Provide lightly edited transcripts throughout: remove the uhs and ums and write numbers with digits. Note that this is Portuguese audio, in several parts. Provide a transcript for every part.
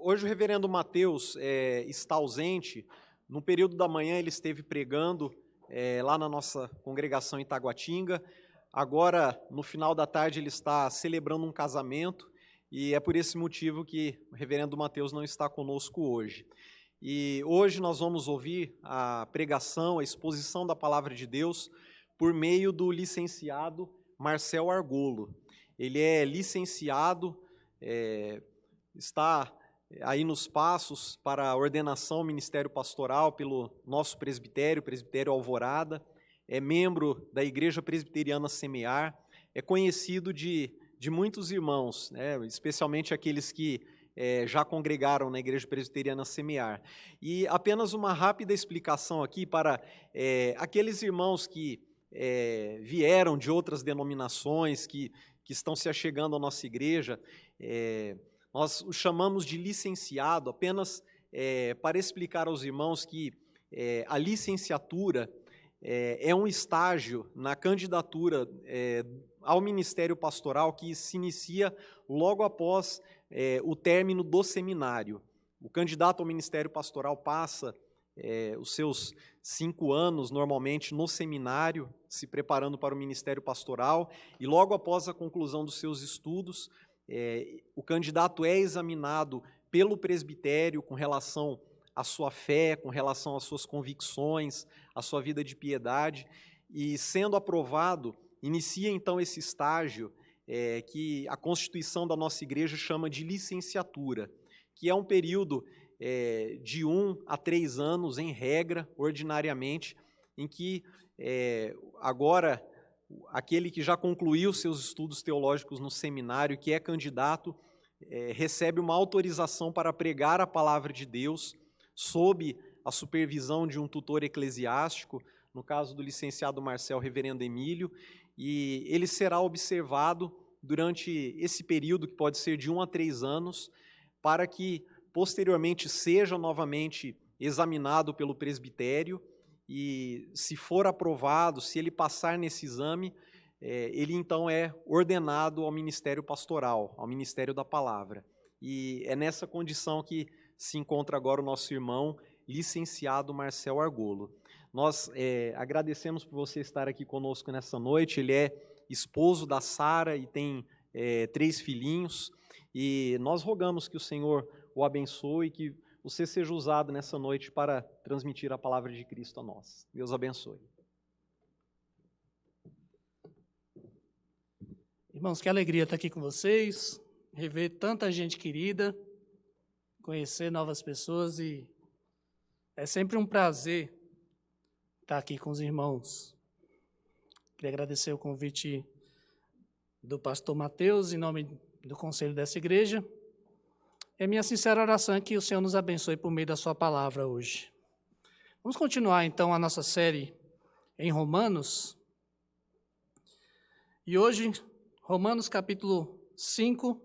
Hoje o reverendo Mateus está ausente. No período da manhã ele esteve pregando lá na nossa congregação em Taguatinga. Agora, no final da tarde, ele está celebrando um casamento e é por esse motivo que o reverendo Mateus não está conosco hoje. E hoje nós vamos ouvir a pregação, a exposição da palavra de Deus por meio do licenciado Marcel Argolo. Ele é licenciado, está aí nos passos para a ordenação ao ministério pastoral pelo nosso presbitério, Presbitério Alvorada, é membro da Igreja Presbiteriana Semear, é conhecido de muitos irmãos, né, especialmente aqueles que já congregaram na Igreja Presbiteriana Semear. E apenas uma rápida explicação aqui para aqueles irmãos que vieram de outras denominações, que estão se achegando à nossa igreja. Nós o chamamos de licenciado apenas para explicar aos irmãos que a licenciatura é um estágio na candidatura ao ministério pastoral que se inicia logo após o término do seminário. O candidato ao ministério pastoral passa os seus 5 anos, normalmente, no seminário, se preparando para o ministério pastoral, e logo após a conclusão dos seus estudos, o candidato é examinado pelo presbitério com relação à sua fé, com relação às suas convicções, à sua vida de piedade, e sendo aprovado, inicia então esse estágio que a Constituição da nossa igreja chama de licenciatura, que é um período de 1 a 3 anos, em regra, ordinariamente, em que agora aquele que já concluiu seus estudos teológicos no seminário, que é candidato, recebe uma autorização para pregar a palavra de Deus sob a supervisão de um tutor eclesiástico, no caso do licenciado Marcel, reverendo Emílio, e ele será observado durante esse período, que pode ser de 1 a 3 anos, para que posteriormente seja novamente examinado pelo presbitério e, se for aprovado, se ele passar nesse exame, ele então é ordenado ao ministério pastoral, ao ministério da palavra. E é nessa condição que se encontra agora o nosso irmão, licenciado Marcel Argolo. Nós agradecemos por você estar aqui conosco nessa noite. Ele é esposo da Sara e tem 3 filhinhos, e nós rogamos que o Senhor o abençoe e que você seja usado nessa noite para transmitir a palavra de Cristo a nós. Deus abençoe. Irmãos, que alegria estar aqui com vocês, rever tanta gente querida, conhecer novas pessoas, e é sempre um prazer estar aqui com os irmãos. Queria agradecer o convite do pastor Mateus, em nome do conselho dessa igreja. É minha sincera oração que o Senhor nos abençoe por meio da sua palavra hoje. Vamos continuar então a nossa série em Romanos. E hoje, Romanos capítulo 5,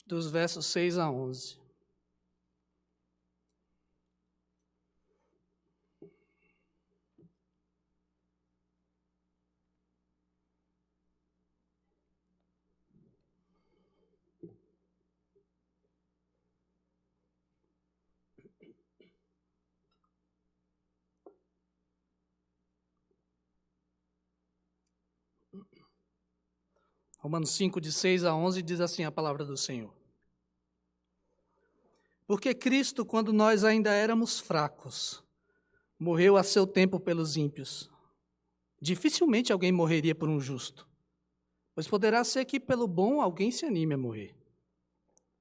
dos versos 6 a 11. Romanos 5, de 6 a 11, diz assim a palavra do Senhor. Porque Cristo, quando nós ainda éramos fracos, morreu a seu tempo pelos ímpios. Dificilmente alguém morreria por um justo, pois poderá ser que pelo bom alguém se anime a morrer.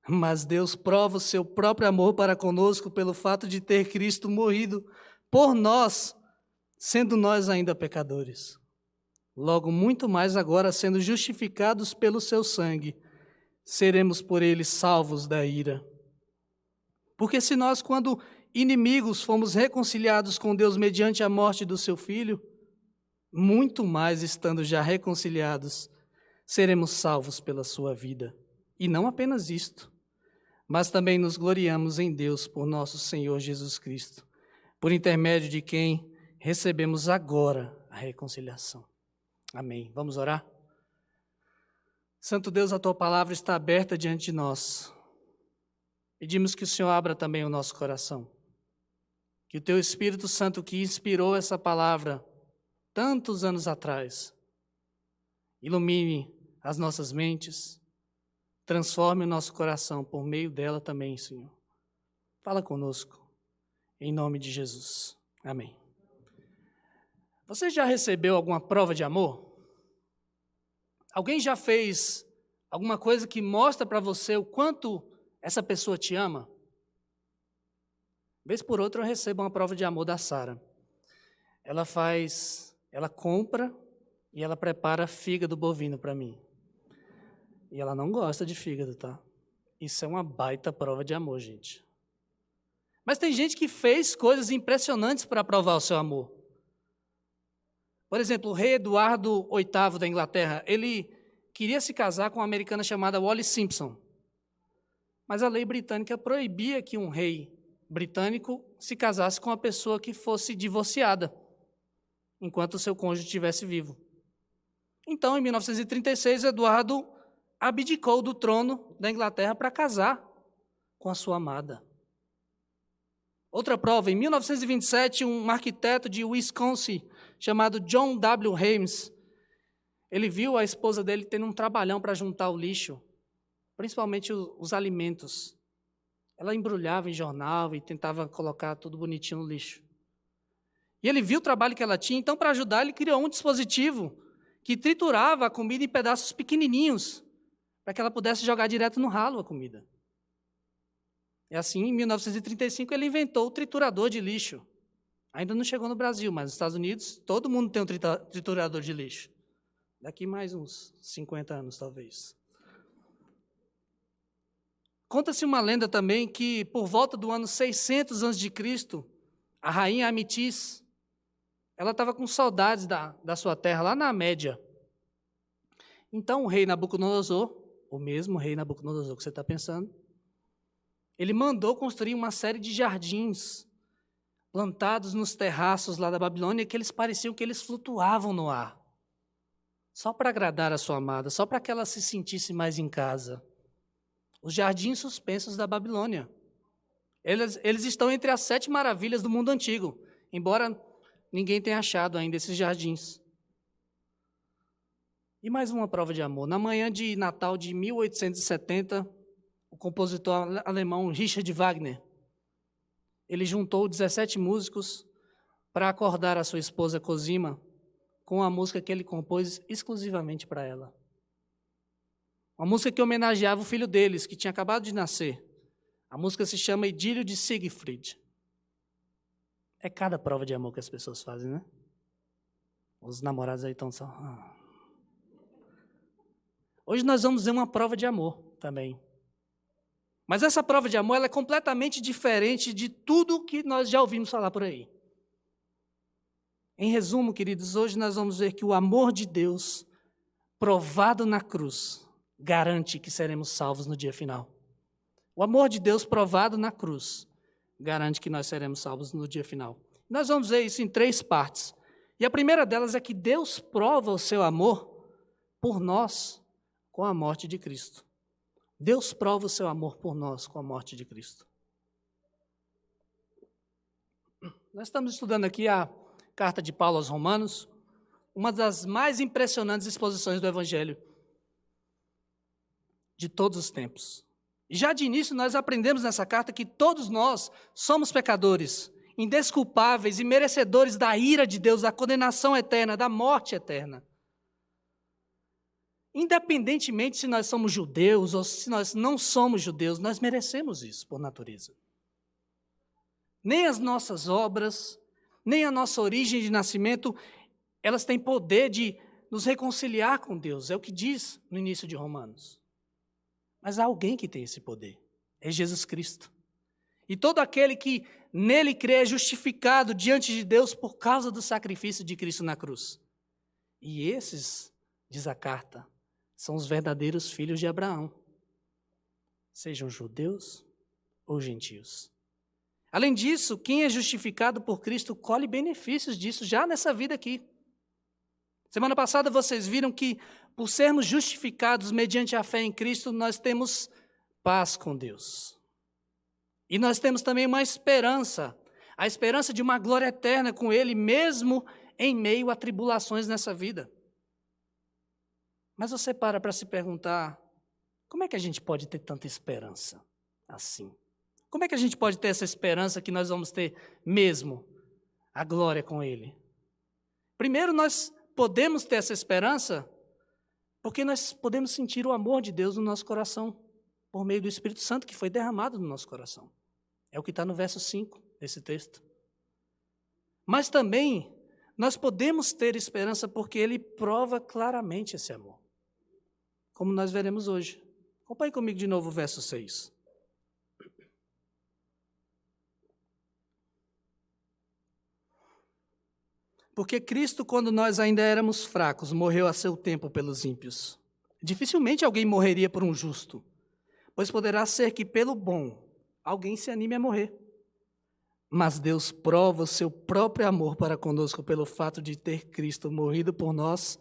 Mas Deus prova o seu próprio amor para conosco pelo fato de ter Cristo morrido por nós, sendo nós ainda pecadores. Logo, muito mais agora, sendo justificados pelo seu sangue, seremos por ele salvos da ira. Porque se nós, quando inimigos, fomos reconciliados com Deus mediante a morte do seu Filho, muito mais, estando já reconciliados, seremos salvos pela sua vida. E não apenas isto, mas também nos gloriamos em Deus por nosso Senhor Jesus Cristo, por intermédio de quem recebemos agora a reconciliação. Amém. Vamos orar? Santo Deus, a Tua palavra está aberta diante de nós. Pedimos que o Senhor abra também o nosso coração. Que o Teu Espírito Santo que inspirou essa palavra tantos anos atrás, ilumine as nossas mentes, transforme o nosso coração por meio dela também, Senhor. Fala conosco, em nome de Jesus. Amém. Você já recebeu alguma prova de amor? Alguém já fez alguma coisa que mostra para você o quanto essa pessoa te ama? Vez por outra eu recebo uma prova de amor da Sara. Ela compra e ela prepara fígado bovino para mim. E ela não gosta de fígado, tá? Isso é uma baita prova de amor, gente. Mas tem gente que fez coisas impressionantes para provar o seu amor. Por exemplo, o rei Eduardo VIII da Inglaterra, ele queria se casar com uma americana chamada Wallis Simpson. Mas a lei britânica proibia que um rei britânico se casasse com uma pessoa que fosse divorciada, enquanto o seu cônjuge estivesse vivo. Então, em 1936, Eduardo abdicou do trono da Inglaterra para casar com a sua amada. Outra prova, em 1927, um arquiteto de Wisconsin, chamado John W. Hames, ele viu a esposa dele tendo um trabalhão para juntar o lixo, principalmente os alimentos. Ela embrulhava em jornal e tentava colocar tudo bonitinho no lixo. E ele viu o trabalho que ela tinha, então, para ajudar, ele criou um dispositivo que triturava a comida em pedaços pequenininhos, para que ela pudesse jogar direto no ralo a comida. E assim, em 1935, ele inventou o triturador de lixo. Ainda não chegou no Brasil, mas nos Estados Unidos, todo mundo tem um triturador de lixo. Daqui mais uns 50 anos, talvez. Conta-se uma lenda também que, por volta do ano 600 a.C., a rainha Amitis, ela estava com saudades da sua terra, lá na Média. Então, o rei Nabucodonosor, o mesmo rei Nabucodonosor que você está pensando, ele mandou construir uma série de jardins plantados nos terraços lá da Babilônia, que eles pareciam que eles flutuavam no ar. Só para agradar a sua amada, só para que ela se sentisse mais em casa. Os jardins suspensos da Babilônia. Eles estão entre as 7 maravilhas do mundo antigo, embora ninguém tenha achado ainda esses jardins. E mais uma prova de amor. Na manhã de Natal de 1870, o compositor alemão Richard Wagner, ele juntou 17 músicos para acordar a sua esposa Cosima com a música que ele compôs exclusivamente para ela. Uma música que homenageava o filho deles, que tinha acabado de nascer. A música se chama Idílio de Siegfried. É cada prova de amor que as pessoas fazem, né? Os namorados aí estão só... Hoje nós vamos ver uma prova de amor também. Mas essa prova de amor ela é completamente diferente de tudo que nós já ouvimos falar por aí. Em resumo, queridos, hoje nós vamos ver que o amor de Deus, provado na cruz, garante que seremos salvos no dia final. O amor de Deus provado na cruz garante que nós seremos salvos no dia final. Nós vamos ver isso em 3 partes. E a primeira delas é que Deus prova o seu amor por nós com a morte de Cristo. Deus prova o seu amor por nós com a morte de Cristo. Nós estamos estudando aqui a carta de Paulo aos Romanos, uma das mais impressionantes exposições do Evangelho de todos os tempos. E já de início nós aprendemos nessa carta que todos nós somos pecadores, indesculpáveis e merecedores da ira de Deus, da condenação eterna, da morte eterna. Independentemente se nós somos judeus ou se nós não somos judeus, nós merecemos isso por natureza. Nem as nossas obras, nem a nossa origem de nascimento, elas têm poder de nos reconciliar com Deus, é o que diz no início de Romanos. Mas há alguém que tem esse poder, é Jesus Cristo. E todo aquele que nele crê é justificado diante de Deus por causa do sacrifício de Cristo na cruz. E esses, diz a carta, são os verdadeiros filhos de Abraão, sejam judeus ou gentios. Além disso, quem é justificado por Cristo colhe benefícios disso já nessa vida aqui. Semana passada vocês viram que por sermos justificados mediante a fé em Cristo, nós temos paz com Deus. E nós temos também uma esperança, a esperança de uma glória eterna com Ele, mesmo em meio a tribulações nessa vida. Mas você para se perguntar, como é que a gente pode ter tanta esperança assim? Como é que a gente pode ter essa esperança que nós vamos ter mesmo a glória com Ele? Primeiro, nós podemos ter essa esperança porque nós podemos sentir o amor de Deus no nosso coração, por meio do Espírito Santo que foi derramado no nosso coração. É o que está no verso 5 desse texto. Mas também nós podemos ter esperança porque Ele prova claramente esse amor, como nós veremos hoje. Acompanhe comigo de novo o verso 6. Porque Cristo, quando nós ainda éramos fracos, morreu a seu tempo pelos ímpios. Dificilmente alguém morreria por um justo, pois poderá ser que pelo bom alguém se anime a morrer. Mas Deus prova o seu próprio amor para conosco pelo fato de ter Cristo morrido por nós,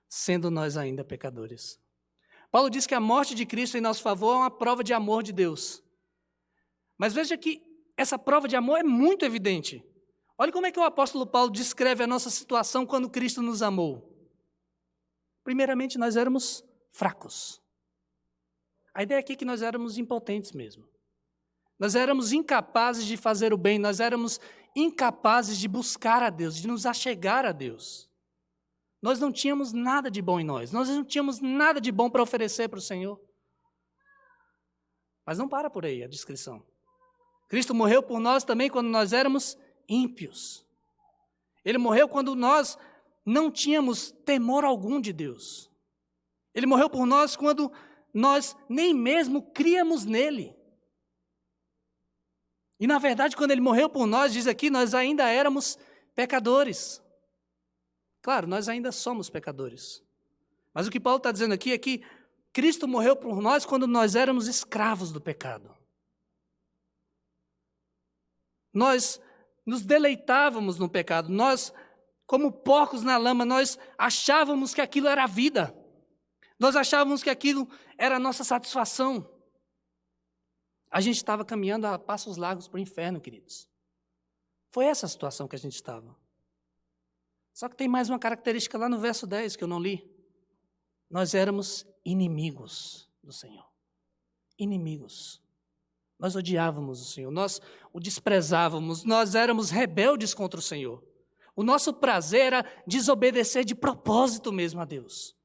sendo nós ainda pecadores. Paulo diz que a morte de Cristo em nosso favor é uma prova de amor de Deus. Mas veja que essa prova de amor é muito evidente. Olha como é que o apóstolo Paulo descreve a nossa situação quando Cristo nos amou. Primeiramente, nós éramos fracos. A ideia aqui é que nós éramos impotentes mesmo. Nós éramos incapazes de fazer o bem, nós éramos incapazes de buscar a Deus, de nos achegar a Deus. Nós não tínhamos nada de bom em nós não tínhamos nada de bom para oferecer para o Senhor. Mas não para por aí a descrição. Cristo morreu por nós também quando nós éramos ímpios. Ele morreu quando nós não tínhamos temor algum de Deus. Ele morreu por nós quando nós nem mesmo críamos nele. E na verdade, quando ele morreu por nós, diz aqui, nós ainda éramos pecadores. Claro, nós ainda somos pecadores. Mas o que Paulo está dizendo aqui é que Cristo morreu por nós quando nós éramos escravos do pecado. Nós nos deleitávamos no pecado. Nós, como porcos na lama, nós achávamos que aquilo era a vida. Nós achávamos que aquilo era a nossa satisfação. A gente estava caminhando a passos largos para o inferno, queridos. Foi essa a situação que a gente estava. Só que tem mais uma característica lá no verso 10 que eu não li. Nós éramos inimigos do Senhor. Inimigos. Nós odiávamos o Senhor, nós o desprezávamos, nós éramos rebeldes contra o Senhor. O nosso prazer era desobedecer de propósito mesmo a Deus.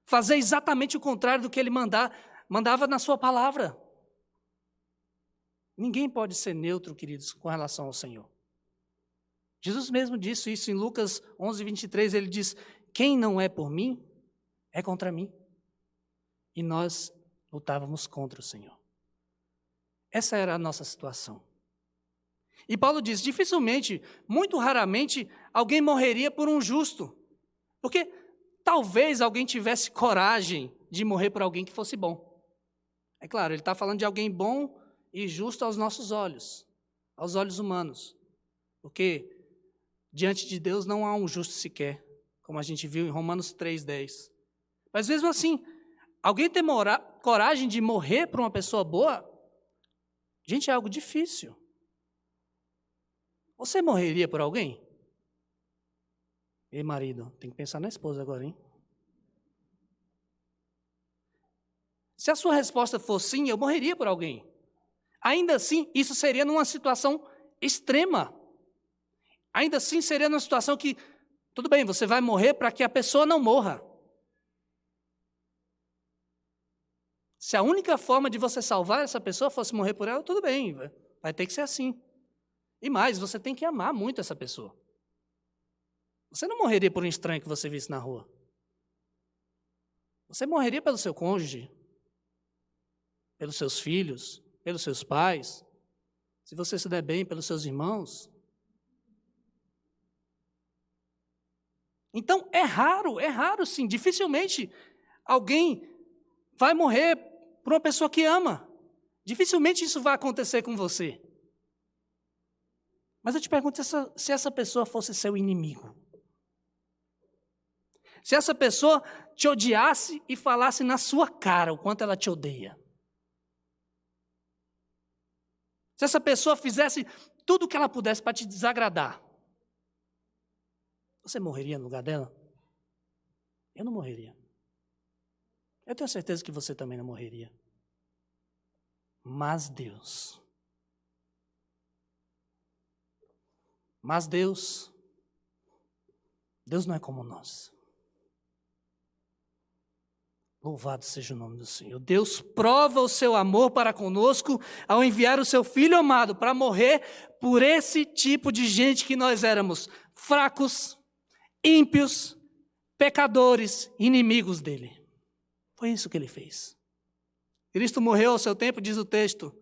Fazer exatamente o contrário do que Ele mandava na sua palavra. Ninguém pode ser neutro, queridos, com relação ao Senhor. Jesus mesmo disse isso em Lucas 11, 23, ele diz, quem não é por mim, é contra mim. E nós lutávamos contra o Senhor. Essa era a nossa situação. E Paulo diz, dificilmente, muito raramente, alguém morreria por um justo. Porque talvez alguém tivesse coragem de morrer por alguém que fosse bom. É claro, ele está falando de alguém bom e justo aos nossos olhos, aos olhos humanos. Porque diante de Deus não há um justo sequer, como a gente viu em Romanos 3:10. Mas mesmo assim, alguém ter coragem de morrer por uma pessoa boa, gente, é algo difícil. Você morreria por alguém? Ei, marido, tem que pensar na esposa agora, hein? Se a sua resposta for sim, eu morreria por alguém. Ainda assim, isso seria numa situação extrema. Ainda assim, seria numa situação que, tudo bem, você vai morrer para que a pessoa não morra. Se a única forma de você salvar essa pessoa fosse morrer por ela, tudo bem, vai ter que ser assim. E mais, você tem que amar muito essa pessoa. Você não morreria por um estranho que você visse na rua. Você morreria pelo seu cônjuge, pelos seus filhos, pelos seus pais, se você se der bem, pelos seus irmãos. Então, é raro sim, dificilmente alguém vai morrer por uma pessoa que ama. Dificilmente isso vai acontecer com você. Mas eu te pergunto se essa pessoa fosse seu inimigo. Se essa pessoa te odiasse e falasse na sua cara o quanto ela te odeia. Se essa pessoa fizesse tudo o que ela pudesse para te desagradar, você morreria no lugar dela? Eu não morreria. Eu tenho certeza que você também não morreria. Mas Deus não é como nós. Louvado seja o nome do Senhor. Deus prova o seu amor para conosco ao enviar o seu Filho amado para morrer por esse tipo de gente que nós éramos, fracos, ímpios, pecadores, inimigos dele. Foi isso que ele fez. Cristo morreu ao seu tempo, diz o texto.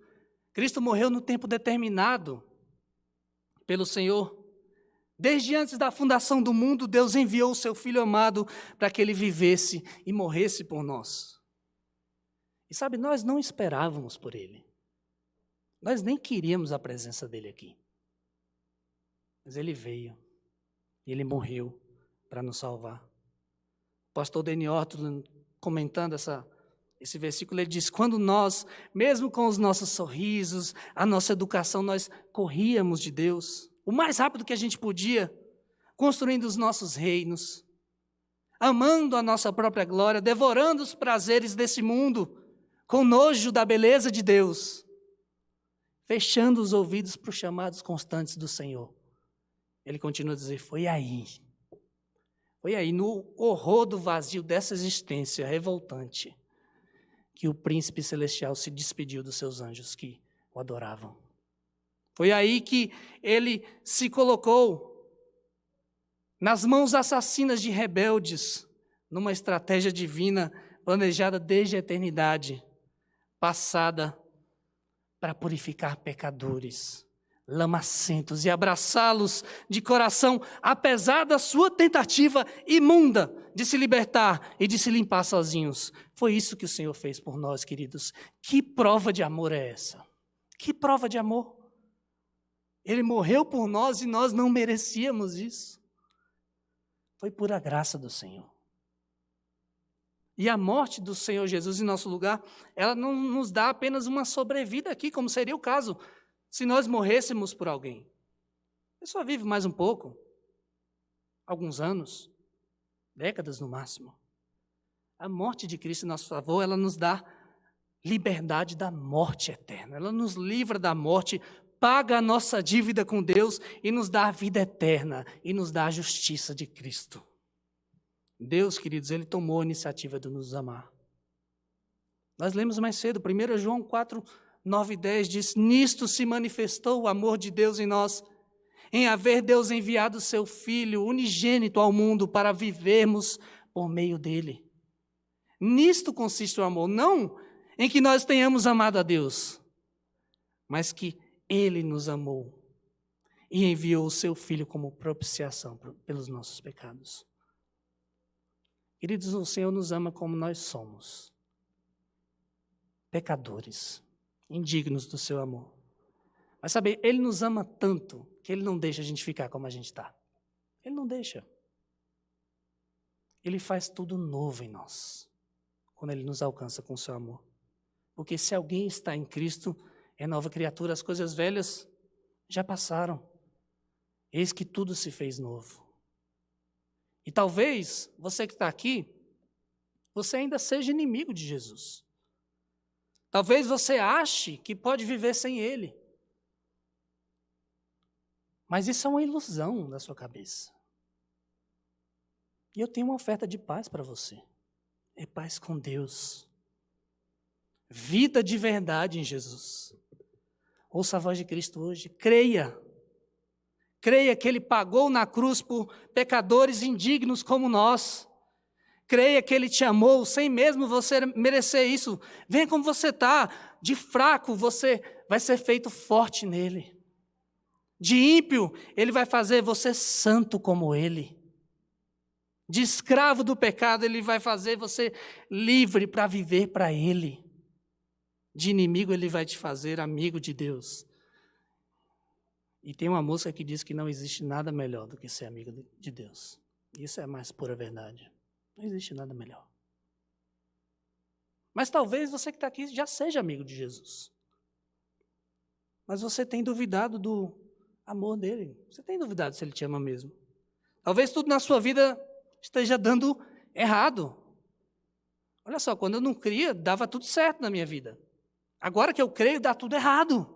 Cristo morreu no tempo determinado pelo Senhor. Desde antes da fundação do mundo, Deus enviou o seu Filho amado para que ele vivesse e morresse por nós. E sabe, nós não esperávamos por ele. Nós nem queríamos a presença dele aqui. Mas ele veio e ele morreu para nos salvar. O pastor Danny Orton, comentando esse versículo, ele diz: quando nós, mesmo com os nossos sorrisos, a nossa educação, nós corríamos de Deus, o mais rápido que a gente podia, construindo os nossos reinos, amando a nossa própria glória, devorando os prazeres desse mundo, com nojo da beleza de Deus, fechando os ouvidos para os chamados constantes do Senhor. Ele continua a dizer: foi aí, no horror do vazio dessa existência revoltante, que o príncipe celestial se despediu dos seus anjos que o adoravam. Foi aí que ele se colocou nas mãos assassinas de rebeldes, numa estratégia divina planejada desde a eternidade, passada para purificar pecadores, lamacentos, e abraçá-los de coração, apesar da sua tentativa imunda de se libertar e de se limpar sozinhos. Foi isso que o Senhor fez por nós, queridos. Que prova de amor é essa? Que prova de amor? Ele morreu por nós e nós não merecíamos isso. Foi pura graça do Senhor. E a morte do Senhor Jesus em nosso lugar, ela não nos dá apenas uma sobrevida aqui, como seria o caso se nós morrêssemos por alguém. A pessoa vive mais um pouco, alguns anos, décadas no máximo. A morte de Cristo em nosso favor, ela nos dá liberdade da morte eterna. Ela nos livra da morte, paga a nossa dívida com Deus e nos dá a vida eterna e nos dá a justiça de Cristo. Deus, queridos, Ele tomou a iniciativa de nos amar. Nós lemos mais cedo, 1 João 4, 9 e 10 diz: nisto se manifestou o amor de Deus em nós, em haver Deus enviado o seu Filho unigênito ao mundo para vivermos por meio dele. Nisto consiste o amor, não em que nós tenhamos amado a Deus, mas que Ele nos amou e enviou o seu Filho como propiciação pelos nossos pecados. Queridos, o Senhor nos ama como nós somos, pecadores, indignos do seu amor. Mas sabe, Ele nos ama tanto que Ele não deixa a gente ficar como a gente está. Ele não deixa. Ele faz tudo novo em nós, quando Ele nos alcança com o seu amor. Porque se alguém está em Cristo, é nova criatura, as coisas velhas já passaram. Eis que tudo se fez novo. E talvez, você que está aqui, você ainda seja inimigo de Jesus. Talvez você ache que pode viver sem Ele. Mas isso é uma ilusão da sua cabeça. E eu tenho uma oferta de paz para você. É paz com Deus. Vida de verdade em Jesus. Ouça a voz de Cristo hoje. Creia. Creia que Ele pagou na cruz por pecadores indignos como nós. Creia que Ele te amou sem mesmo você merecer isso. Venha como você está. De fraco, você vai ser feito forte nele. De ímpio, Ele vai fazer você santo como Ele. De escravo do pecado, Ele vai fazer você livre para viver para Ele. De inimigo, Ele vai te fazer amigo de Deus. E tem uma música que diz que não existe nada melhor do que ser amigo de Deus. Isso é a mais pura verdade. Não existe nada melhor. Mas talvez você que está aqui já seja amigo de Jesus. Mas você tem duvidado do amor dele. Você tem duvidado se ele te ama mesmo. Talvez tudo na sua vida esteja dando errado. Olha só, quando eu não cria, dava tudo certo na minha vida. Agora que eu creio, dá tudo errado.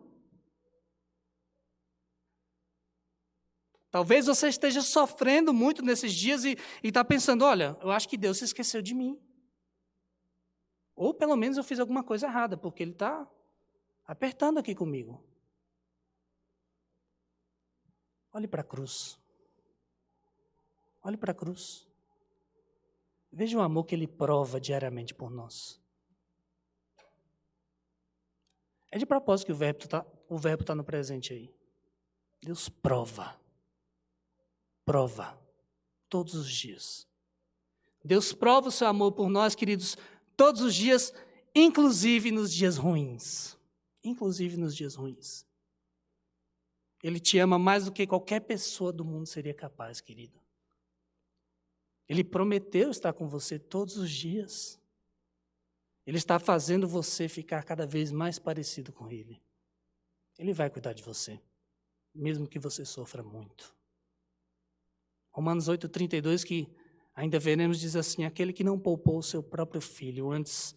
Talvez você esteja sofrendo muito nesses dias e está pensando, olha, eu acho que Deus se esqueceu de mim. Ou pelo menos eu fiz alguma coisa errada, porque Ele está apertando aqui comigo. Olhe para a cruz. Olhe para a cruz. Veja o amor que Ele prova diariamente por nós. É de propósito que o verbo tá no presente aí. Deus prova. Prova. Todos os dias. Deus prova o seu amor por nós, queridos, todos os dias, inclusive nos dias ruins. Inclusive nos dias ruins. Ele te ama mais do que qualquer pessoa do mundo seria capaz, querido. Ele prometeu estar com você todos os dias. Ele está fazendo você ficar cada vez mais parecido com Ele. Ele vai cuidar de você, mesmo que você sofra muito. Romanos 8,32, que ainda veremos, diz assim, aquele que não poupou o seu próprio filho, antes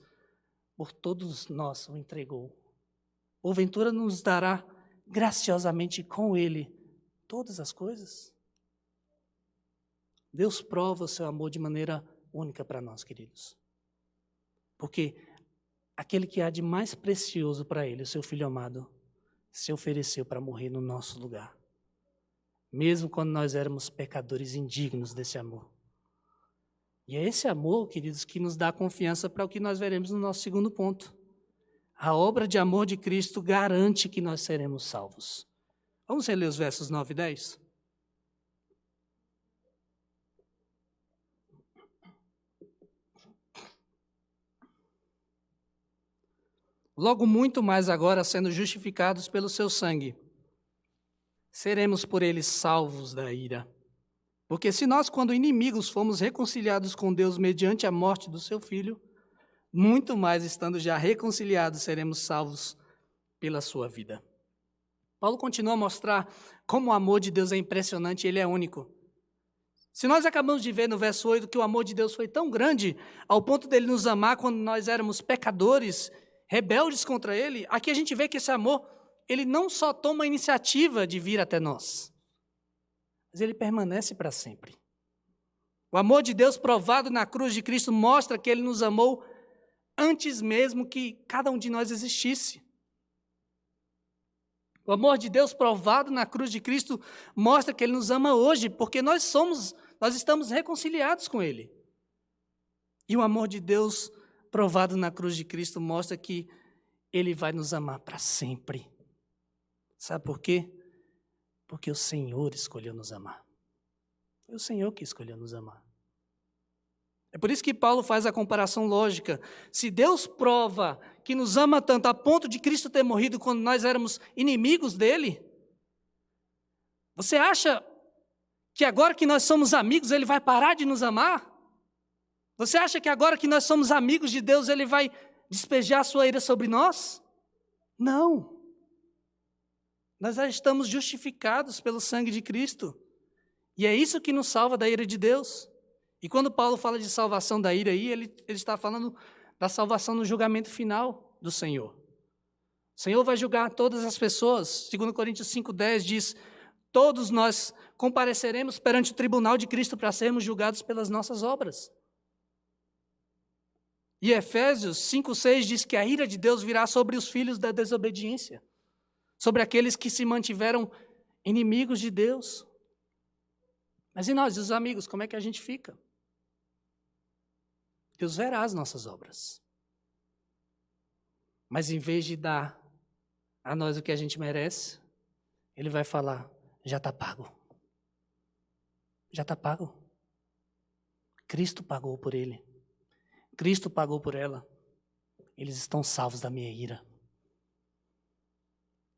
por todos nós o entregou. Porventura nos dará graciosamente com Ele todas as coisas? Deus prova o seu amor de maneira única para nós, queridos. Porque aquele que há de mais precioso para Ele, o seu Filho amado, se ofereceu para morrer no nosso lugar. Mesmo quando nós éramos pecadores indignos desse amor. E é esse amor, queridos, que nos dá confiança para o que nós veremos no nosso segundo ponto. A obra de amor de Cristo garante que nós seremos salvos. Vamos reler os versos 9 e 10? Logo muito mais agora, sendo justificados pelo seu sangue, seremos por ele salvos da ira. Porque se nós, quando inimigos, fomos reconciliados com Deus mediante a morte do seu Filho, muito mais, estando já reconciliados, seremos salvos pela sua vida. Paulo continua a mostrar como o amor de Deus é impressionante e ele é único. Se nós acabamos de ver no verso 8 que o amor de Deus foi tão grande, ao ponto dele nos amar quando nós éramos pecadores, rebeldes contra ele, aqui a gente vê que esse amor, ele não só toma a iniciativa de vir até nós, mas ele permanece para sempre. O amor de Deus provado na cruz de Cristo mostra que ele nos amou antes mesmo que cada um de nós existisse. O amor de Deus provado na cruz de Cristo mostra que ele nos ama hoje, porque nós estamos reconciliados com ele. E o amor de Deus provado na cruz de Cristo mostra que ele vai nos amar para sempre. Sabe por quê? Porque o Senhor escolheu nos amar. Foi o Senhor que escolheu nos amar. É por isso que Paulo faz a comparação lógica. Se Deus prova que nos ama tanto a ponto de Cristo ter morrido quando nós éramos inimigos dele, você acha que agora que nós somos amigos, ele vai parar de nos amar? Você acha que agora que nós somos amigos de Deus, ele vai despejar a sua ira sobre nós? Não. Nós já estamos justificados pelo sangue de Cristo. E é isso que nos salva da ira de Deus. E quando Paulo fala de salvação da ira aí, ele está falando da salvação no julgamento final do Senhor. O Senhor vai julgar todas as pessoas. 2 Coríntios 5,10 diz, todos nós compareceremos perante o tribunal de Cristo para sermos julgados pelas nossas obras. E Efésios 5,6 diz que a ira de Deus virá sobre os filhos da desobediência, sobre aqueles que se mantiveram inimigos de Deus. Mas e nós, os amigos, como é que a gente fica? Deus verá as nossas obras. Mas em vez de dar a nós o que a gente merece, Ele vai falar, já está pago. Já está pago. Cristo pagou por ele. Cristo pagou por ela. Eles estão salvos da minha ira.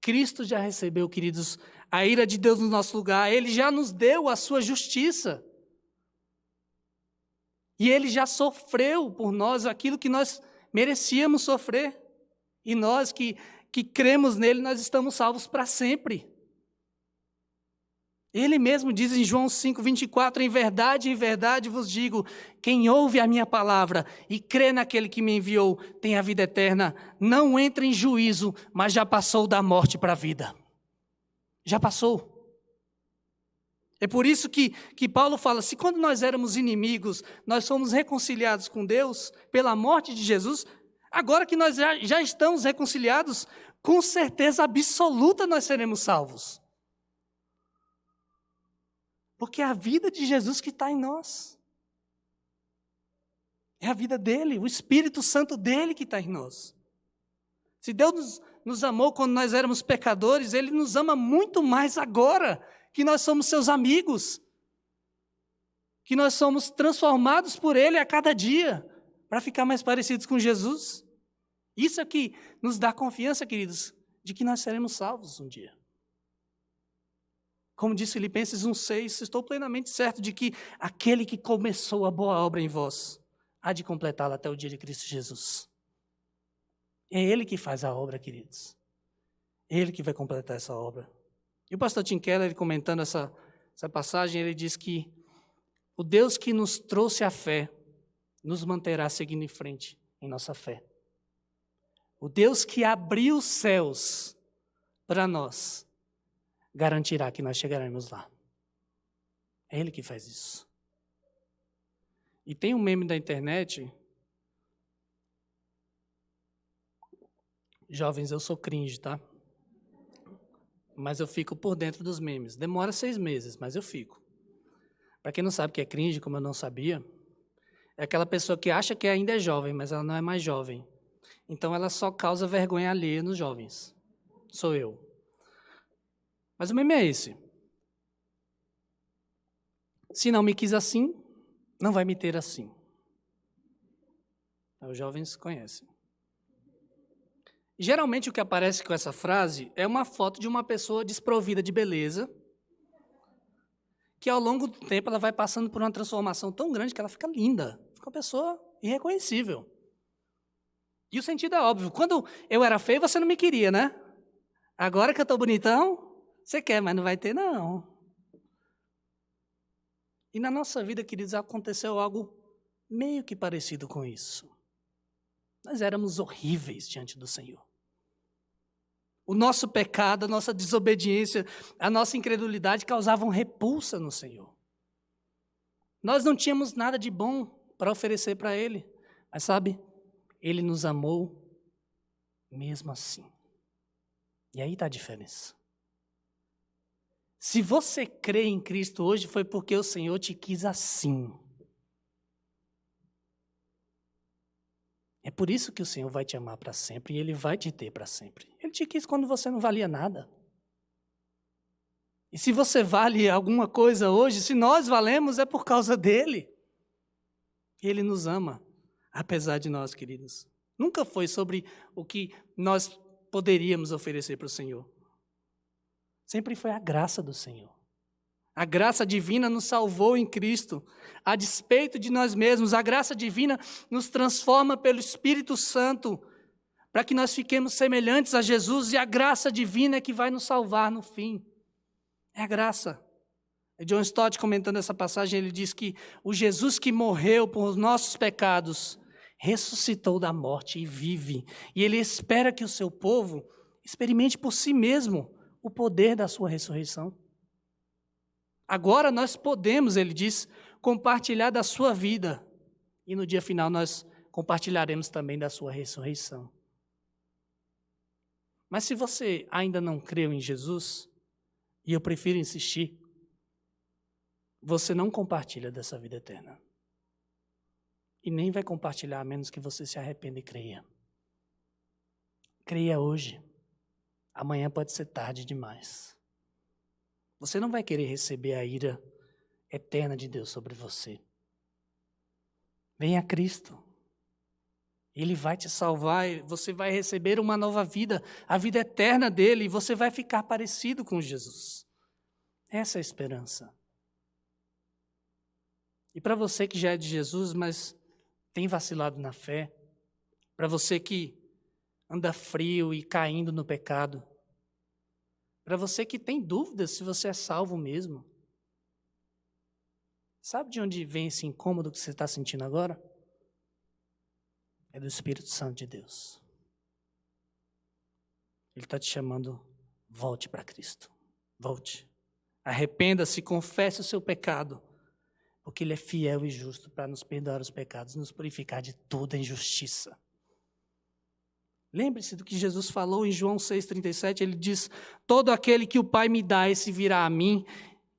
Cristo já recebeu, queridos, a ira de Deus no nosso lugar. Ele já nos deu a sua justiça. E Ele já sofreu por nós aquilo que nós merecíamos sofrer. E nós que cremos nele, nós estamos salvos para sempre. Ele mesmo diz em João 5,24, em verdade vos digo, quem ouve a minha palavra e crê naquele que me enviou, tem a vida eterna, não entra em juízo, mas já passou da morte para a vida. Já passou. É por isso que Paulo fala, se quando nós éramos inimigos, nós fomos reconciliados com Deus pela morte de Jesus, agora que nós já estamos reconciliados, com certeza absoluta nós seremos salvos. Porque é a vida de Jesus que está em nós. É a vida dele, o Espírito Santo dele que está em nós. Se Deus nos amou quando nós éramos pecadores, Ele nos ama muito mais agora que nós somos seus amigos. Que nós somos transformados por Ele a cada dia, para ficar mais parecidos com Jesus. Isso é que nos dá confiança, queridos, de que nós seremos salvos um dia. Como diz Filipenses 1,6, estou plenamente certo de que aquele que começou a boa obra em vós, há de completá-la até o dia de Cristo Jesus. É Ele que faz a obra, queridos. É Ele que vai completar essa obra. E o pastor Tim Keller, comentando essa passagem, ele diz que o Deus que nos trouxe a fé, nos manterá seguindo em frente em nossa fé. O Deus que abriu os céus para nós, garantirá que nós chegaremos lá. É Ele que faz isso. E tem um meme da internet. Jovens, eu sou cringe, tá? Mas eu fico por dentro dos memes. Demora 6 meses, mas eu fico. Para quem não sabe o que é cringe, como eu não sabia, é aquela pessoa que acha que ainda é jovem, mas ela não é mais jovem. Então ela só causa vergonha alheia nos jovens. Sou eu. Mas o meme é esse. Se não me quis assim, não vai me ter assim. Os jovens conhecem. Geralmente o que aparece com essa frase é uma foto de uma pessoa desprovida de beleza, que ao longo do tempo ela vai passando por uma transformação tão grande que ela fica linda. Fica uma pessoa irreconhecível. E o sentido é óbvio. Quando eu era feio, você não me queria, né? Agora que eu estou bonitão, você quer, mas não vai ter, não. E na nossa vida, queridos, aconteceu algo meio que parecido com isso. Nós éramos horríveis diante do Senhor. O nosso pecado, a nossa desobediência, a nossa incredulidade causavam repulsa no Senhor. Nós não tínhamos nada de bom para oferecer para Ele. Mas sabe, Ele nos amou mesmo assim. E aí está a diferença. Se você crê em Cristo hoje, foi porque o Senhor te quis assim. É por isso que o Senhor vai te amar para sempre e Ele vai te ter para sempre. Ele te quis quando você não valia nada. E se você vale alguma coisa hoje, se nós valemos, é por causa dEle. Ele nos ama, apesar de nós, queridos. Nunca foi sobre o que nós poderíamos oferecer para o Senhor. Sempre foi a graça do Senhor. A graça divina nos salvou em Cristo. A despeito de nós mesmos, a graça divina nos transforma pelo Espírito Santo para que nós fiquemos semelhantes a Jesus, e a graça divina é que vai nos salvar no fim. É a graça. John Stott, comentando essa passagem, ele diz que o Jesus que morreu por os nossos pecados ressuscitou da morte e vive. E Ele espera que o seu povo experimente por si mesmo o poder da sua ressurreição. Agora nós podemos, ele diz, compartilhar da sua vida. E no dia final nós compartilharemos também da sua ressurreição. Mas se você ainda não creu em Jesus, e eu prefiro insistir, você não compartilha dessa vida eterna. E nem vai compartilhar a menos que você se arrependa e creia. Creia hoje. Amanhã pode ser tarde demais. Você não vai querer receber a ira eterna de Deus sobre você. Venha a Cristo. Ele vai te salvar, você vai receber uma nova vida, a vida eterna dele, e você vai ficar parecido com Jesus. Essa é a esperança. E para você que já é de Jesus, mas tem vacilado na fé, para você que anda frio e caindo no pecado, para você que tem dúvidas se você é salvo mesmo, sabe de onde vem esse incômodo que você está sentindo agora? É do Espírito Santo de Deus. Ele está te chamando, volte para Cristo. Volte. Arrependa-se, confesse o seu pecado, porque Ele é fiel e justo para nos perdoar os pecados e nos purificar de toda injustiça. Lembre-se do que Jesus falou em João 6,37, ele diz, todo aquele que o Pai me dá, esse virá a mim,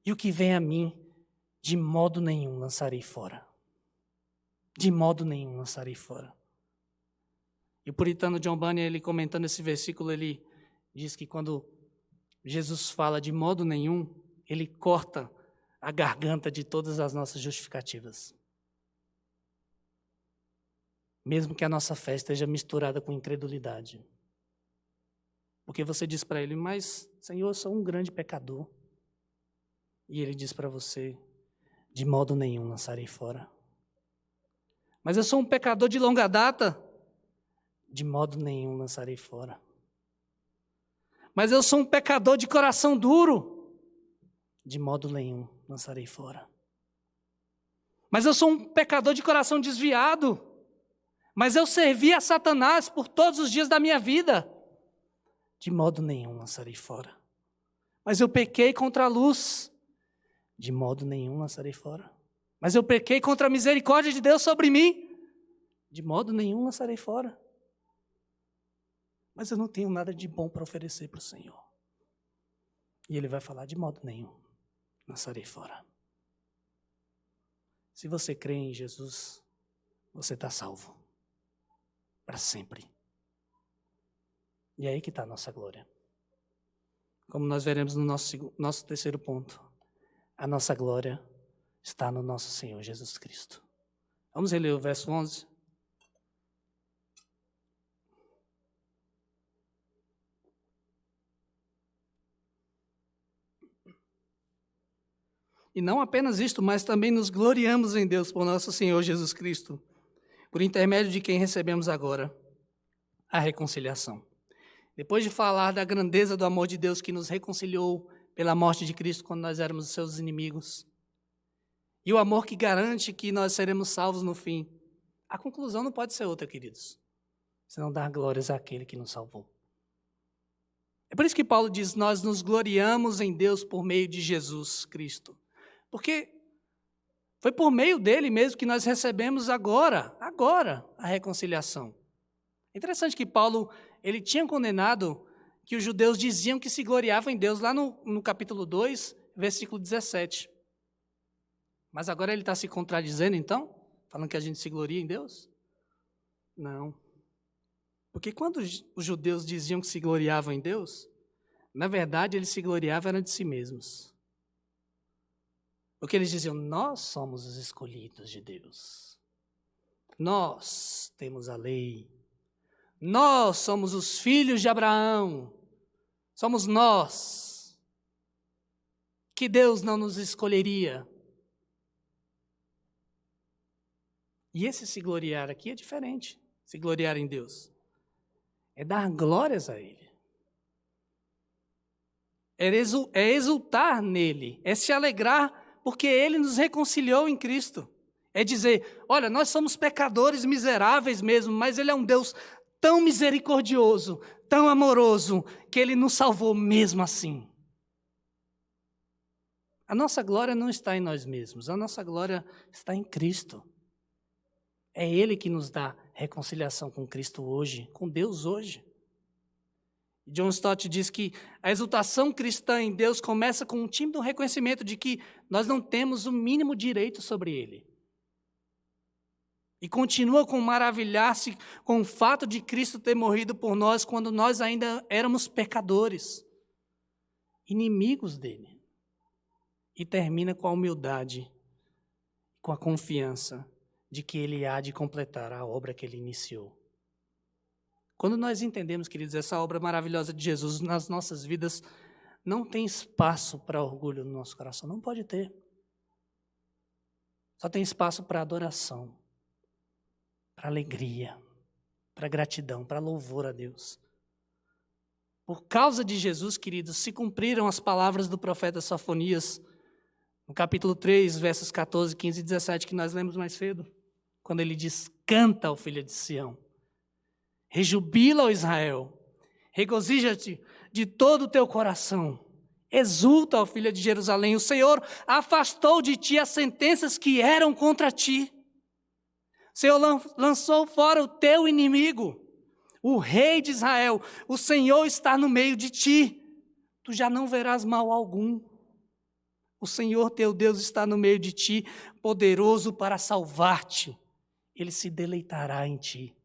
e o que vem a mim, de modo nenhum lançarei fora. De modo nenhum lançarei fora. E o puritano John Bunyan, ele comentando esse versículo, ele diz que quando Jesus fala de modo nenhum, ele corta a garganta de todas as nossas justificativas. Mesmo que a nossa fé esteja misturada com incredulidade. Porque você diz para ele, mas, Senhor, eu sou um grande pecador. E ele diz para você, de modo nenhum lançarei fora. Mas eu sou um pecador de longa data. De modo nenhum lançarei fora. Mas eu sou um pecador de coração duro. De modo nenhum lançarei fora. Mas eu sou um pecador de coração desviado. Mas eu servi a Satanás por todos os dias da minha vida. De modo nenhum lançarei fora. Mas eu pequei contra a luz. De modo nenhum lançarei fora. Mas eu pequei contra a misericórdia de Deus sobre mim. De modo nenhum lançarei fora. Mas eu não tenho nada de bom para oferecer para o Senhor. E Ele vai falar, de modo nenhum lançarei fora. Se você crê em Jesus, você está salvo. Para sempre. E é aí que está a nossa glória. Como nós veremos no nosso terceiro ponto, a nossa glória está no nosso Senhor Jesus Cristo. Vamos reler o verso 11? E não apenas isto, mas também nos gloriamos em Deus por nosso Senhor Jesus Cristo, por intermédio de quem recebemos agora a reconciliação. Depois de falar da grandeza do amor de Deus que nos reconciliou pela morte de Cristo quando nós éramos seus inimigos, e o amor que garante que nós seremos salvos no fim, a conclusão não pode ser outra, queridos, senão dar glórias àquele que nos salvou. É por isso que Paulo diz, nós nos gloriamos em Deus por meio de Jesus Cristo, porque foi por meio dele mesmo que nós recebemos agora, a reconciliação. É interessante que Paulo, ele tinha condenado que os judeus diziam que se gloriavam em Deus, lá no capítulo 2, versículo 17. Mas agora ele está se contradizendo então? Falando que a gente se gloria em Deus? Não. Porque quando os judeus diziam que se gloriavam em Deus, na verdade eles se gloriavam de si mesmos. Porque eles diziam, nós somos os escolhidos de Deus. Nós temos a lei. Nós somos os filhos de Abraão. Somos nós. Que Deus não nos escolheria. E esse se gloriar aqui é diferente. Se gloriar em Deus. É dar glórias a Ele. É exultar nele. É se alegrar porque Ele nos reconciliou em Cristo. É dizer, olha, nós somos pecadores miseráveis mesmo, mas Ele é um Deus tão misericordioso, tão amoroso, que Ele nos salvou mesmo assim. A nossa glória não está em nós mesmos, a nossa glória está em Cristo. É Ele que nos dá reconciliação com Cristo hoje, com Deus hoje. John Stott diz que a exultação cristã em Deus começa com um tímido reconhecimento de que nós não temos o mínimo direito sobre Ele. E continua com maravilhar-se com o fato de Cristo ter morrido por nós quando nós ainda éramos pecadores, inimigos dele. E termina com a humildade, com a confiança de que Ele há de completar a obra que Ele iniciou. Quando nós entendemos, queridos, essa obra maravilhosa de Jesus nas nossas vidas, não tem espaço para orgulho no nosso coração, não pode ter. Só tem espaço para adoração, para alegria, para gratidão, para louvor a Deus. Por causa de Jesus, queridos, se cumpriram as palavras do profeta Sofonias, no capítulo 3, versos 14, 15 e 17, que nós lemos mais cedo, quando ele diz: canta, ó filha de Sião, rejubila, ó Israel, regozija-te de todo o teu coração, exulta, ó filha de Jerusalém, o Senhor afastou de ti as sentenças que eram contra ti. O Senhor lançou fora o teu inimigo, o rei de Israel. O Senhor está no meio de ti, tu já não verás mal algum. O Senhor teu Deus está no meio de ti, poderoso para salvar-te. Ele se deleitará em ti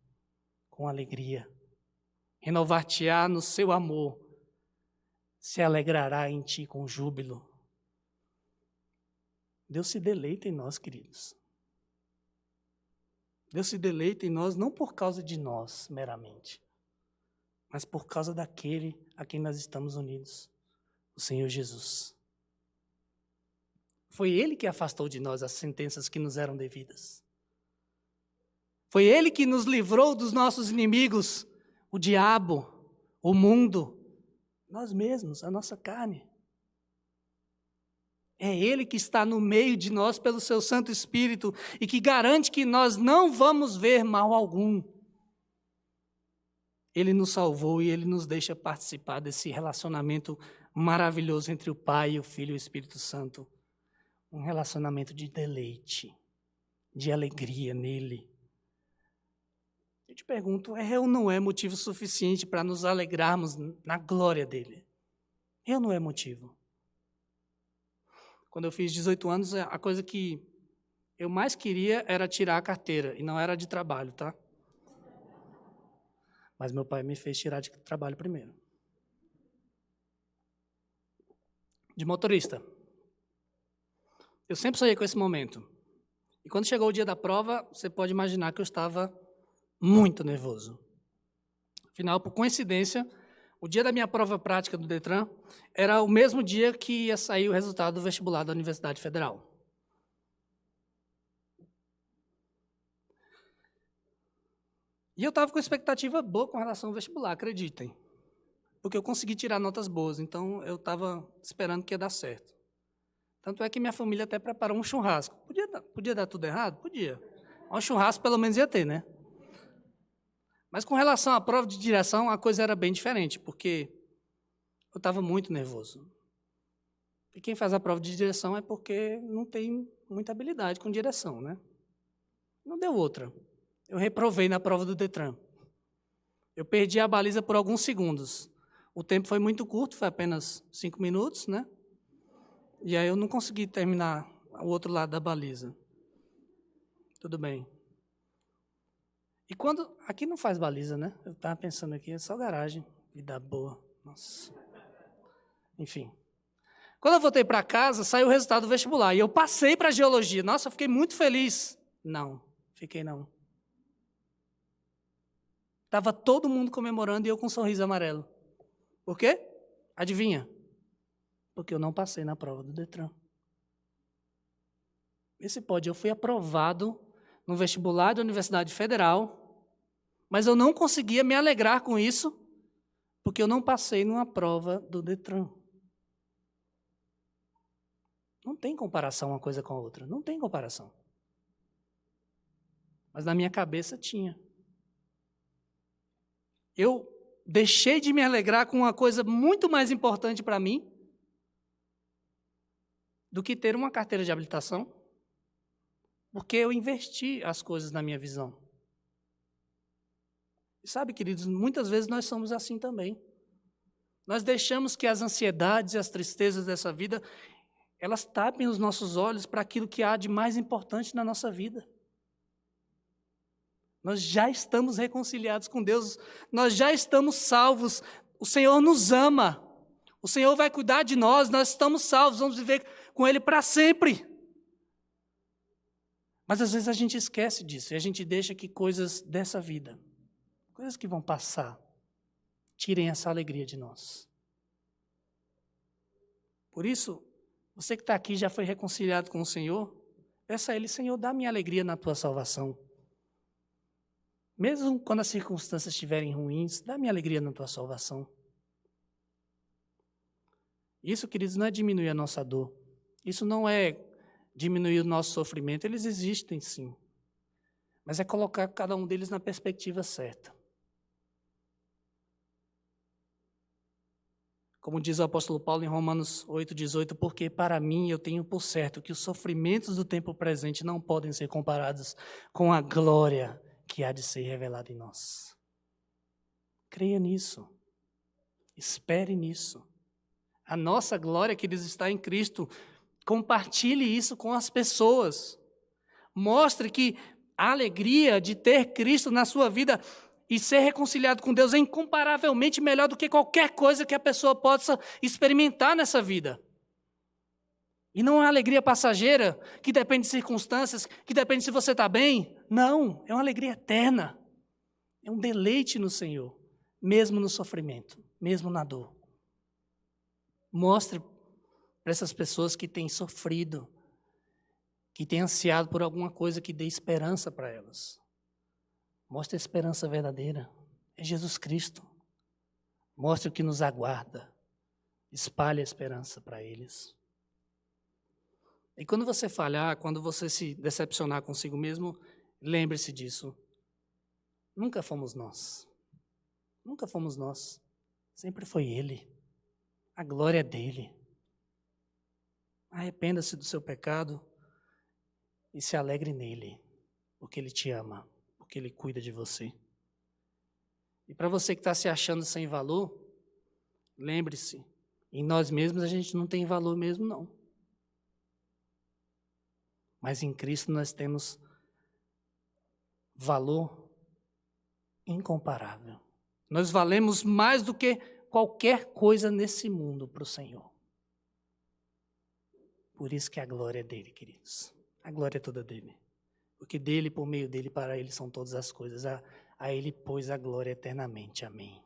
com alegria, renovar-te-á no seu amor, se alegrará em ti com júbilo. Deus se deleita em nós, queridos. Deus se deleita em nós não por causa de nós meramente, mas por causa daquele a quem nós estamos unidos, o Senhor Jesus. Foi Ele que afastou de nós as sentenças que nos eram devidas. Foi Ele que nos livrou dos nossos inimigos, o diabo, o mundo, nós mesmos, a nossa carne. É Ele que está no meio de nós pelo seu Santo Espírito e que garante que nós não vamos ver mal algum. Ele nos salvou e Ele nos deixa participar desse relacionamento maravilhoso entre o Pai, o Filho e o Espírito Santo. Um relacionamento de deleite, de alegria nele. Eu te pergunto, é ou não é motivo suficiente para nos alegrarmos na glória dele? É ou não é motivo? Quando eu fiz 18 anos, a coisa que eu mais queria era tirar a carteira, e não era de trabalho, tá? Mas meu pai me fez tirar de trabalho primeiro. De motorista. Eu sempre sonhei com esse momento. E quando chegou o dia da prova, você pode imaginar que eu estava muito nervoso. Afinal, por coincidência, o dia da minha prova prática do Detran era o mesmo dia que ia sair o resultado do vestibular da Universidade Federal. E eu estava com expectativa boa com relação ao vestibular, acreditem. Porque eu consegui tirar notas boas, então eu estava esperando que ia dar certo. Tanto é que minha família até preparou um churrasco. Podia dar tudo errado? Podia. Um churrasco pelo menos ia ter, né? Mas com relação à prova de direção, a coisa era bem diferente, porque eu estava muito nervoso. E quem faz a prova de direção é porque não tem muita habilidade com direção, né? Não deu outra. Eu reprovei na prova do Detran. Eu perdi a baliza por alguns segundos. O tempo foi muito curto, foi apenas 5 minutos, né? E aí eu não consegui terminar o outro lado da baliza. Tudo bem. E quando... Aqui não faz baliza, né? Eu estava pensando aqui, é só garagem. Vida boa. Nossa. Enfim. Quando eu voltei para casa, saiu o resultado do vestibular. E eu passei para a geologia. Nossa, eu fiquei muito feliz. Não, fiquei não. Estava todo mundo comemorando e eu com um sorriso amarelo. Por quê? Adivinha? Porque eu não passei na prova do Detran. Esse pode, eu fui aprovado no vestibular da Universidade Federal, mas eu não conseguia me alegrar com isso, porque eu não passei numa prova do Detran. Não tem comparação uma coisa com a outra, não tem comparação. Mas na minha cabeça tinha. Eu deixei de me alegrar com uma coisa muito mais importante para mim do que ter uma carteira de habilitação, porque eu investi as coisas na minha visão. E sabe, queridos, muitas vezes nós somos assim também. Nós deixamos que as ansiedades e as tristezas dessa vida, elas tapem os nossos olhos para aquilo que há de mais importante na nossa vida. Nós já estamos reconciliados com Deus, nós já estamos salvos, o Senhor nos ama, o Senhor vai cuidar de nós, nós estamos salvos, vamos viver com Ele para sempre. Mas às vezes a gente esquece disso, e a gente deixa que coisas dessa vida, coisas que vão passar, tirem essa alegria de nós. Por isso, você que está aqui já foi reconciliado com o Senhor, Peça a Ele, Senhor, dá-me alegria na Tua salvação. Mesmo quando as circunstâncias estiverem ruins, dá-me alegria na Tua salvação. Isso, queridos, não é diminuir a nossa dor. Isso não é diminuir o nosso sofrimento. Eles existem, sim. Mas é colocar cada um deles na perspectiva certa. Como diz o apóstolo Paulo em Romanos 8,18, porque para mim eu tenho por certo que os sofrimentos do tempo presente não podem ser comparados com a glória que há de ser revelada em nós. Creia nisso. Espere nisso. A nossa glória, queridos, está em Cristo. Compartilhe isso com as pessoas. Mostre que a alegria de ter Cristo na sua vida e ser reconciliado com Deus é incomparavelmente melhor do que qualquer coisa que a pessoa possa experimentar nessa vida. E não é uma alegria passageira, que depende de circunstâncias, que depende se você está bem. Não, é uma alegria eterna. É um deleite no Senhor, mesmo no sofrimento, mesmo na dor. Mostre para essas pessoas que têm sofrido, que têm ansiado por alguma coisa que dê esperança para elas. Mostre a esperança verdadeira. É Jesus Cristo. Mostre o que nos aguarda. Espalhe a esperança para eles. E quando você falhar, quando você se decepcionar consigo mesmo, lembre-se disso. Nunca fomos nós. Nunca fomos nós. Sempre foi Ele. A glória é dele. Arrependa-se do seu pecado e se alegre nele, porque Ele te ama, porque Ele cuida de você. E para você que está se achando sem valor, lembre-se, em nós mesmos a gente não tem valor mesmo, não. Mas em Cristo nós temos valor incomparável. Nós valemos mais do que qualquer coisa nesse mundo para o Senhor. Por isso que a glória é dele, queridos. A glória é toda dele. Porque dele, por meio dele, para ele são todas as coisas. A ele pôs a glória eternamente. Amém.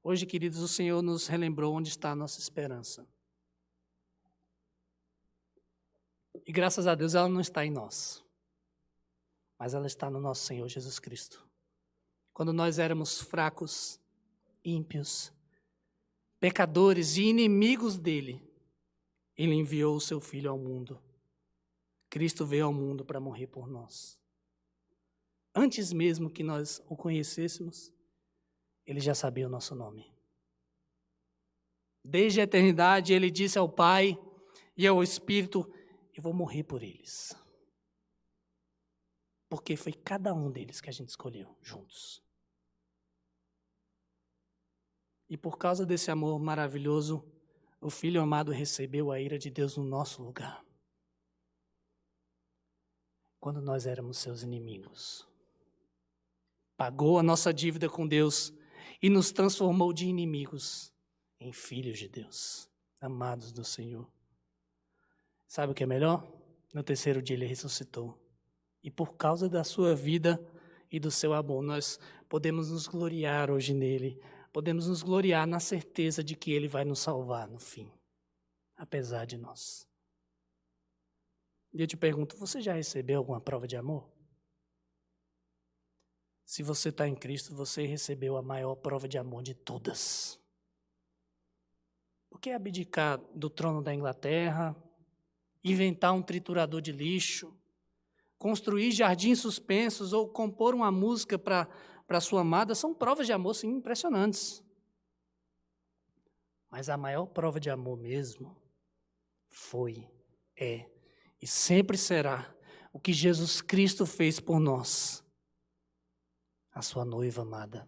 Hoje, queridos, o Senhor nos relembrou onde está a nossa esperança. E graças a Deus ela não está em nós. Mas ela está no nosso Senhor Jesus Cristo. Quando nós éramos fracos, ímpios, pecadores e inimigos dele, Ele enviou o seu Filho ao mundo. Cristo veio ao mundo para morrer por nós. Antes mesmo que nós o conhecêssemos, Ele já sabia o nosso nome. Desde a eternidade, Ele disse ao Pai e ao Espírito, eu vou morrer por eles. Porque foi cada um deles que a gente escolheu juntos. E por causa desse amor maravilhoso, o Filho amado recebeu a ira de Deus no nosso lugar. Quando nós éramos seus inimigos. Pagou a nossa dívida com Deus e nos transformou de inimigos em filhos de Deus, amados do Senhor. Sabe o que é melhor? No terceiro dia Ele ressuscitou. E por causa da sua vida e do seu amor, nós podemos nos gloriar hoje nele. Podemos nos gloriar na certeza de que Ele vai nos salvar no fim, apesar de nós. E eu te pergunto, você já recebeu alguma prova de amor? Se você está em Cristo, você recebeu a maior prova de amor de todas. Por que abdicar do trono da Inglaterra, inventar um triturador de lixo, construir jardins suspensos ou compor uma música para sua amada? São provas de amor, sim, impressionantes. Mas a maior prova de amor mesmo foi, é e sempre será o que Jesus Cristo fez por nós, a sua noiva amada.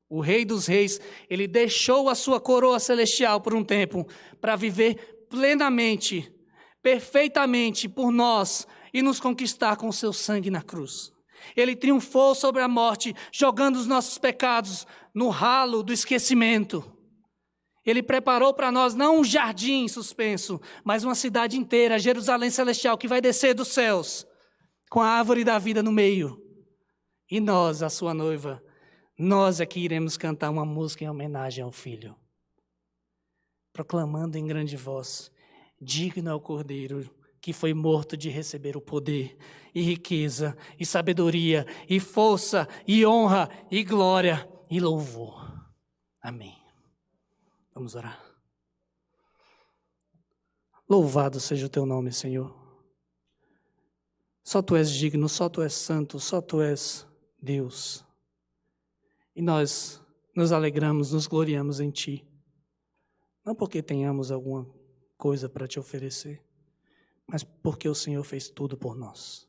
O Rei dos Reis, Ele deixou a sua coroa celestial por um tempo para viver plenamente, perfeitamente por nós e nos conquistar com o seu sangue na cruz. Ele triunfou sobre a morte, jogando os nossos pecados no ralo do esquecimento. Ele preparou para nós não um jardim suspenso, mas uma cidade inteira, Jerusalém Celestial, que vai descer dos céus, com a árvore da vida no meio. E nós, a sua noiva, nós é que iremos cantar uma música em homenagem ao Filho, proclamando em grande voz, digno é o Cordeiro que foi morto de receber o poder, e riqueza, e sabedoria, e força, e honra, e glória, e louvor. Amém. Vamos orar. Louvado seja o teu nome, Senhor. Só tu és digno, só tu és santo, só tu és Deus. E nós nos alegramos, nos gloriamos em ti. Não porque tenhamos alguma coisa para te oferecer, mas porque o Senhor fez tudo por nós.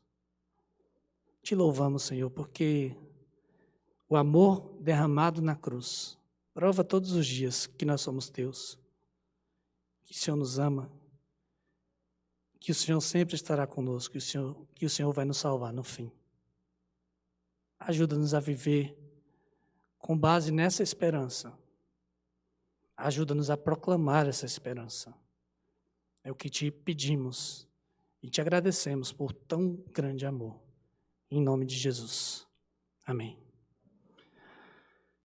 Te louvamos, Senhor, porque o amor derramado na cruz prova todos os dias que nós somos teus, que o Senhor nos ama, que o Senhor sempre estará conosco, que o Senhor vai nos salvar no fim. Ajuda-nos a viver com base nessa esperança. Ajuda-nos a proclamar essa esperança. É o que te pedimos e te agradecemos por tão grande amor. Em nome de Jesus. Amém.